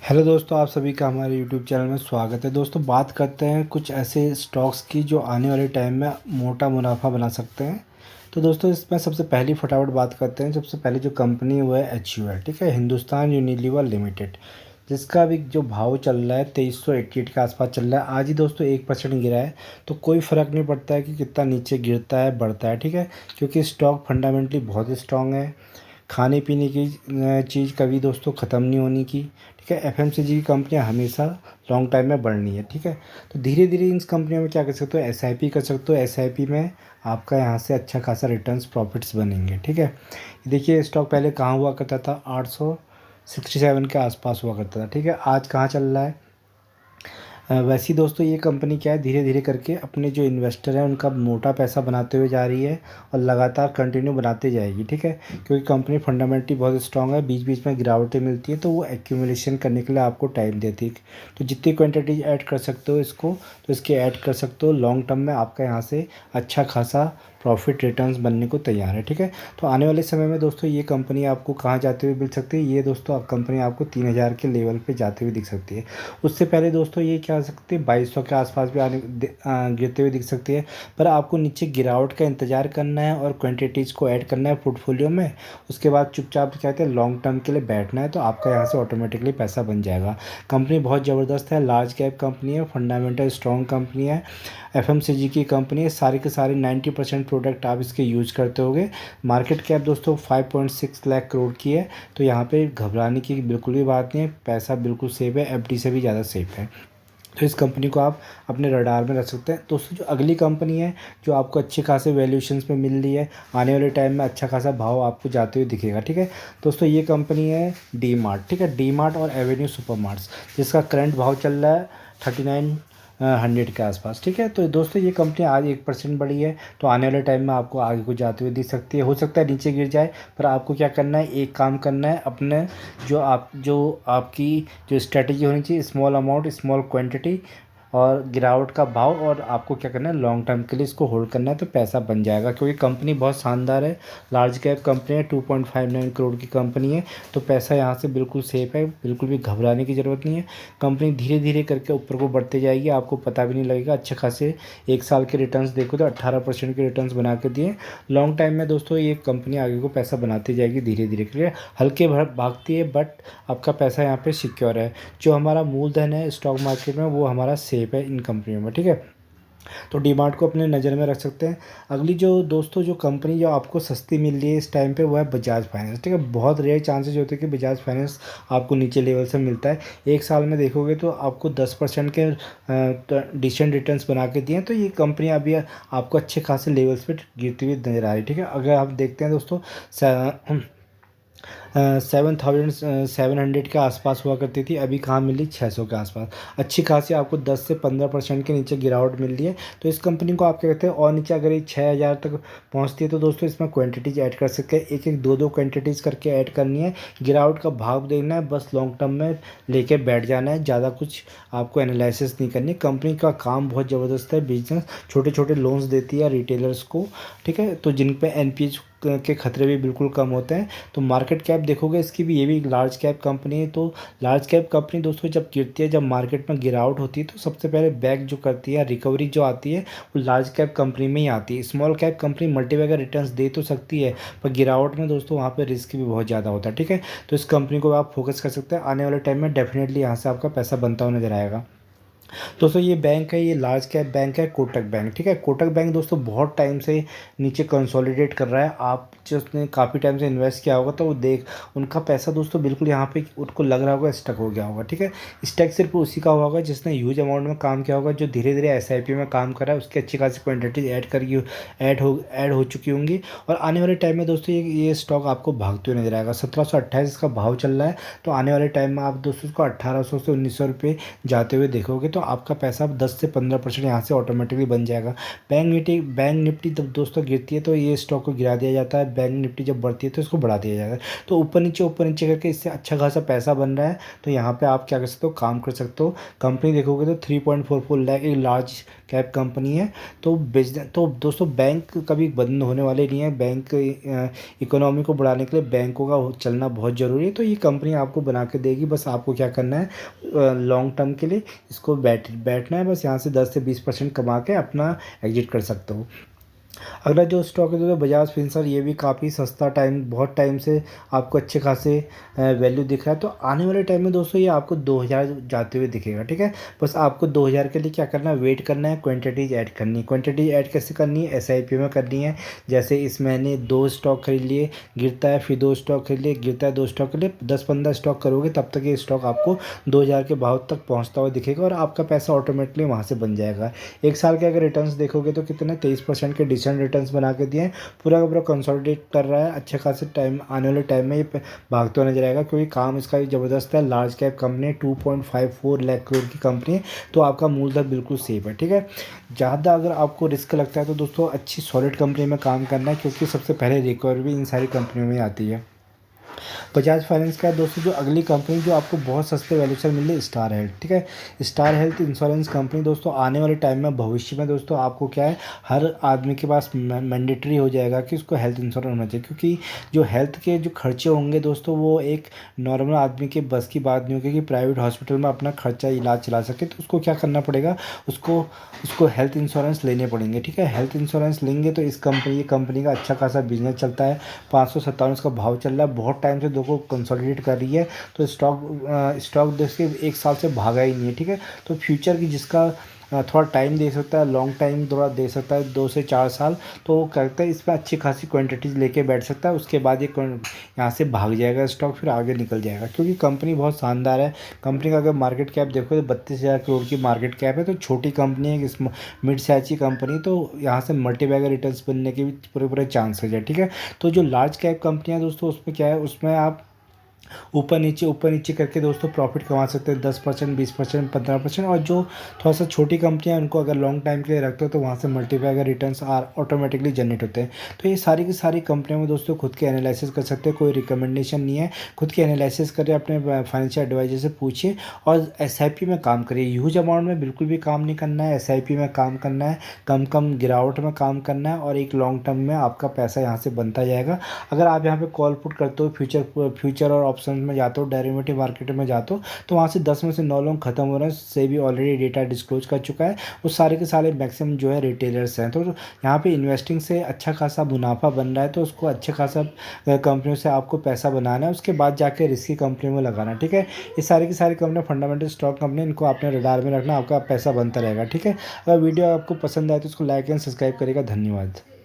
Hello दोस्तों, आप सभी का हमारे यूट्यूब चैनल में स्वागत है। दोस्तों, बात करते हैं कुछ ऐसे स्टॉक्स की जो आने वाले टाइम में मोटा मुनाफा बना सकते हैं। तो दोस्तों, इसमें सबसे पहली फटाफट बात करते हैं। सबसे पहले जो कंपनी वो है HUL, ठीक है, हिंदुस्तान यूनिलीवर लिमिटेड, जिसका अभी जो भाव चल रहा है 2388 के आसपास चल रहा है। आज ही दोस्तों 1% गिरा है, तो कोई फ़र्क नहीं पड़ता है कि कितना नीचे गिरता है बढ़ता है, ठीक है, क्योंकि स्टॉक फंडामेंटली बहुत स्ट्रांग है। खाने पीने की चीज़ कभी दोस्तों ख़त्म नहीं होने की, ठीक है। FMCG की कंपनियां हमेशा लॉन्ग टाइम में बढ़नी है, ठीक है। तो धीरे धीरे इन कंपनियों में क्या कर सकते हो, SIP कर सकते हो। SIP में आपका यहाँ से अच्छा खासा रिटर्न्स प्रॉफिट्स बनेंगे, ठीक है। देखिए, स्टॉक पहले कहाँ हुआ करता था, 867 के आसपास हुआ करता था, ठीक है। आज कहाँ चल रहा है। वैसे ही दोस्तों ये कंपनी क्या है, धीरे धीरे करके अपने जो इन्वेस्टर हैं उनका मोटा पैसा बनाते हुए जा रही है और लगातार कंटिन्यू बनाते जाएगी, ठीक है। क्योंकि कंपनी फंडामेंटली बहुत स्ट्रांग है, बीच बीच में गिरावटें मिलती है तो वो एक्यूमुलेशन करने के लिए आपको टाइम देती है। तो जितनी क्वांटिटी ऐड कर सकते हो इसको, तो इसके ऐड कर सकते हो। लॉन्ग टर्म में आपका यहाँ से अच्छा खासा प्रॉफिट रिटर्न्स बनने को तैयार है, ठीक है। तो आने वाले समय में दोस्तों ये कंपनी आपको कहाँ जाते हुए मिल सकती है, ये दोस्तों कंपनी आपको 3000 के लेवल पे जाते हुए दिख सकती है। उससे पहले दोस्तों ये क्या आ सकती है, 2200 के आसपास भी गिरते हुए दिख सकती है। पर आपको नीचे गिरावट का इंतज़ार करना है और क्वांटिटीज़ को ऐड करना है पोर्टफोलियो में। उसके बाद चुपचाप क्या कहते हैं, लॉन्ग टर्म के लिए बैठना है, तो आपका यहाँ से ऑटोमेटिकली पैसा बन जाएगा। कंपनी बहुत ज़बरदस्त है, लार्ज कैप कंपनी है, फंडामेंटल स्ट्रॉन्ग कंपनी है, FMCG की कंपनी है। सारे के सारे 90% प्रोडक्ट आप इसके यूज करते होगे। मार्केट कैप दोस्तों 5.6 लाख करोड़ की है। तो यहाँ पे घबराने की बिल्कुल भी बात नहीं है, पैसा बिल्कुल सेफ है, FD से भी ज़्यादा सेफ है। तो इस कंपनी को आप अपने रडार में रख सकते हैं। दोस्तों, जो अगली कंपनी है जो आपको अच्छे खासे वैल्यूएशंस पे मिल रही है, आने वाले टाइम में अच्छा खासा भाव आपको जाते हुए दिखेगा, ठीक है। दोस्तों, ये कंपनी है डी मार्ट, ठीक है, डी मार्ट और एवेन्यू सुपर मार्ट्स, जिसका करंट भाव चल रहा है 3900 के आसपास, ठीक है। तो दोस्तों ये कंपनी आज 1% बढ़ी है, तो आने वाले टाइम में आपको आगे को जाते हुए दिख सकती है। हो सकता है नीचे गिर जाए, पर आपको क्या करना है, एक काम करना है, अपने जो आपकी जो स्ट्रेटजी होनी चाहिए, स्मॉल अमाउंट स्मॉल क्वांटिटी और गिरावट का भाव, और आपको क्या करना है, लॉन्ग टर्म के लिए इसको होल्ड करना है, तो पैसा बन जाएगा। क्योंकि कंपनी बहुत शानदार है, लार्ज कैप कंपनी है, 2.59 करोड़ की कंपनी है, तो पैसा यहाँ से बिल्कुल सेफ है, बिल्कुल भी घबराने की ज़रूरत नहीं है। कंपनी धीरे धीरे करके ऊपर को बढ़ते जाएगी, आपको पता भी नहीं लगेगा। अच्छे खासे 1 साल के रिटर्न्स देखो तो 18% के रिटर्न्स बना के दिए। लॉन्ग टाइम में दोस्तों ये कंपनी आगे को पैसा बनाती जाएगी धीरे धीरे करके, हल्के भागती है, बट आपका पैसा यहाँ पे सिक्योर है। जो हमारा मूलधन है स्टॉक मार्केट में वो हमारा सेफ है इन कंपनियों में, ठीक है। तो डीमार्ट को अपने नज़र में रख सकते हैं। अगली जो दोस्तों जो कंपनी जो आपको सस्ती मिल रही है इस टाइम पे वो है बजाज फाइनेंस, ठीक है। बहुत रेयर चांसेस होते हैं कि बजाज फाइनेंस आपको नीचे लेवल से मिलता है। 1 साल में देखोगे तो आपको 10% के डिसेंट रिटर्न्स बना के दिए हैं। तो ये कंपनी अभी आपको अच्छे खासे लेवल्स पे गिरती हुई नजर आ रही है, ठीक है। अगर आप देखते हैं दोस्तों, 7700 के आसपास हुआ करती थी, अभी कहाँ मिल रही, 600 के आसपास। अच्छी खासी आपको 10 से 15% के नीचे गिरावट मिल रही है। तो इस कंपनी को आप क्या कहते हैं, और नीचे अगर ये 6000 तक पहुँचती है तो दोस्तों इसमें क्वांटिटीज ऐड कर सकते हैं, एक एक दो दो क्वांटिटीज़ करके ऐड करनी है। गिरावट का भाव देखना है, बस लॉन्ग टर्म में लेके बैठ जाना है, ज़्यादा कुछ आपको एनालिसिस नहीं करनी। कंपनी का काम बहुत ज़बरदस्त है, बिजनेस छोटे छोटे लोन्स देती है रिटेलर्स को, ठीक है, तो जिन पे NPA के खतरे भी बिल्कुल कम होते हैं। तो मार्केट कैप देखोगे इसकी भी, ये भी एक लार्ज कैप कंपनी है। तो लार्ज कैप कंपनी दोस्तों जब गिरती है, जब मार्केट में गिरावट होती है, तो सबसे पहले बैक जो करती है, रिकवरी जो आती है, वो लार्ज कैप कंपनी में ही आती है। Small cap company multibagger returns दे तो सकती है, पर गिरावट में दोस्तों वहाँ पे रिस्क भी बहुत ज़्यादा होता है, ठीक है। तो इस कंपनी को आप फोकस कर सकते हैं, आने वाले टाइम में डेफिनेटली यहाँ से आपका पैसा बनता हुआ नजर आएगा। दोस्तों ये बैंक है, ये लार्ज कैप बैंक है, कोटक बैंक, ठीक है। कोटक बैंक दोस्तों बहुत टाइम से नीचे कंसोलिडेट कर रहा है। आप जिसने काफ़ी टाइम से इन्वेस्ट किया होगा तो वो देख, उनका पैसा दोस्तों बिल्कुल यहाँ पे उनको लग रहा होगा स्टक हो गया होगा, ठीक है। स्टक सिर्फ उसी का हुआ होगा जिसने ह्यूज अमाउंट में काम किया होगा, जो धीरे धीरे SIP में काम कर रहा है, उसकी अच्छी खासी क्वान्टिटीज ऐड हो चुकी होंगी। और आने वाले टाइम में दोस्तों ये स्टॉक आपको भागते हुए नजर आएगा। 1728 इसका भाव चल रहा है, तो आने वाले टाइम में आप दोस्तों इसको 1800 से 1900 रुपये जाते हुए देखोगे। तो आपका पैसा 10 से 15% यहाँ से ऑटोमेटिकली बन जाएगा। बैंक निफ्टी जब दोस्तों गिरती है तो ये स्टॉक को गिरा दिया जाता है, बैंक निफ्टी जब बढ़ती है तो इसको बढ़ा दिया जाता है। तो ऊपर नीचे करके इससे अच्छा खासा पैसा बन रहा है। तो यहाँ पे आप क्या कर सकते हो, काम कर सकते हो। कंपनी देखोगे तो 3.44 लाख एक लार्ज कैप कंपनी है। तो बिजनेस तो दोस्तों बैंक कभी बंद होने वाले नहीं है। बैंक इकोनॉमी को बढ़ाने के लिए बैंकों का चलना बहुत ज़रूरी है। तो ये कंपनी आपको बना के देगी, बस आपको क्या करना है, लॉन्ग टर्म के लिए इसको बैठना है। बस यहाँ से 10 से 20% कमा के अपना एग्जिट कर सकते हो। अगला जो स्टॉक है तो बजाज फिनसर्व, ये भी काफ़ी सस्ता, बहुत टाइम से आपको अच्छे खासे वैल्यू दिख रहा है। तो आने वाले टाइम में दोस्तों ये आपको 2000 जाते हुए दिखेगा, ठीक है। बस आपको 2000 के लिए क्या करना है, वेट करना है, क्वांटिटीज ऐड करनी है। क्वांटिटी ऐड कैसे करनी है, एसआईपी में करनी है। जैसे इस महीने 2 स्टॉक खरीद लिए, गिरता है, फिर 2 स्टॉक खरीद लिए, गिरता है, 2 स्टॉक खरीद लिए, 10-15 स्टॉक करोगे तब तक ये स्टॉक आपको 2000 के भाव तक पहुँचता हुआ दिखेगा और आपका पैसा ऑटोमेटिकली वहाँ से बन जाएगा। एक साल के अगर रिटर्न्स देखोगे तो कितने 23% के डिसेंट रिटर्न्स बना के दिए हैं। पूरा का पूरा कंसोलिडेट कर रहा है। अच्छे खासे टाइम आने वाले टाइम में ये भागते हुए नजर आएगा, क्योंकि काम इसका भी ज़बरदस्त है। लार्ज कैप कंपनी है, 2.54 लाख करोड़ की कंपनी है। तो आपका मूलधन बिल्कुल सेफ है, ठीक है। ज़्यादा अगर आपको रिस्क लगता है तो दोस्तों अच्छी सॉलिड कंपनी में काम करना है, क्योंकि सबसे पहले रिकवरी भी इन सारी कंपनियों में आती है। बजाज फाइनेंस का है दोस्तों जो अगली कंपनी जो आपको बहुत सस्ते वैल्यूएशन मिल रही है, स्टार हेल्थ, ठीक है। स्टार हेल्थ इंश्योरेंस कंपनी दोस्तों आने वाले टाइम में, भविष्य में दोस्तों आपको क्या है, हर आदमी के पास मैंडेटरी हो जाएगा कि उसको हेल्थ इंश्योरेंस होना चाहिए। क्योंकि जो हेल्थ के जो खर्चे होंगे दोस्तों, वो एक नॉर्मल आदमी के बस की बात नहीं होगी कि प्राइवेट हॉस्पिटल में अपना खर्चा इलाज चला सके। तो उसको क्या करना पड़ेगा, उसको उसको हेल्थ इंश्योरेंस लेने पड़ेंगे, ठीक है। हेल्थ इंश्योरेंस लेंगे तो ये कंपनी का अच्छा खासा बिजनेस चलता है। 557 उसका भाव चल रहा है, बहुत टाइम से को कंसोलिडेट कर रही है। तो स्टॉक देख के 1 साल से भागा ही नहीं है, ठीक है। तो फ्यूचर की जिसका थोड़ा टाइम दे सकता है, लॉन्ग टाइम थोड़ा दे सकता है, 2 से 4 साल, तो वो करता है इसमें अच्छी खासी क्वांटिटीज़ लेके बैठ सकता है। उसके बाद ये यहाँ से भाग जाएगा स्टॉक, फिर आगे निकल जाएगा, क्योंकि कंपनी बहुत शानदार है। कंपनी का अगर मार्केट कैप देखो तो 32,000 करोड़ की मार्केट कैप है। तो छोटी कंपनी है, मिड साइज की कंपनी, तो यहाँ से मल्टीबैगर रिटर्न्स बनने के भी पूरे चांसेज है, ठीक है। तो जो लार्ज कैप कंपनियाँ दोस्तों, उसमें क्या है, उसमें आप ऊपर नीचे करके दोस्तों प्रॉफिट कमा सकते हैं, 10%, 20%, 15%। और जो थोड़ा सा छोटी कंपनियां, उनको अगर लॉन्ग टाइम के लिए रखते हो तो वहाँ से मल्टीपैगर रिटर्न्स ऑटोमेटिकली जनरेट होते हैं। तो ये सारी की सारी कंपनियों में दोस्तों खुद के एनालिसिस कर सकते हैं, कोई रिकमेंडेशन नहीं है। खुद के एनालिसिस करें, अपने फाइनेंशियल एडवाइजर से पूछिए और एसआईपी में काम करिए। ह्यूज अमाउंट में बिल्कुल भी काम नहीं करना है, एसआईपी में काम करना है, कम कम गिरावट में काम करना है, और एक लॉन्ग टर्म में आपका पैसा यहाँ से बनता जाएगा। अगर आप यहाँ पे कॉल पुट करते हो, फ्यूचर और ऑप्शन में जाते हो, डेरिवेटिव मार्केट में जाते हो, तो वहाँ से 10 में से 9 लोग खत्म हो रहे हैं। सेबी ऑलरेडी डेटा डिस्क्लोज कर चुका है। वो सारे के सारे मैक्सिमम जो है रिटेलर्स हैं। तो यहाँ पे इन्वेस्टिंग से अच्छा खासा मुनाफा बन रहा है। तो उसको अच्छे खासा कंपनियों से आपको पैसा बनाना है, उसके बाद जाके रिस्की कंपनियों में लगाना, ठीक है। ये सारी की सारी कंपनियाँ फंडामेंटल स्टॉक कंपनी, इनको आपने रडार में रखना, आपका पैसा बनता रहेगा, ठीक है। अगर वीडियो आपको पसंद आए तो उसको लाइक एंड सब्सक्राइब करेगा। धन्यवाद।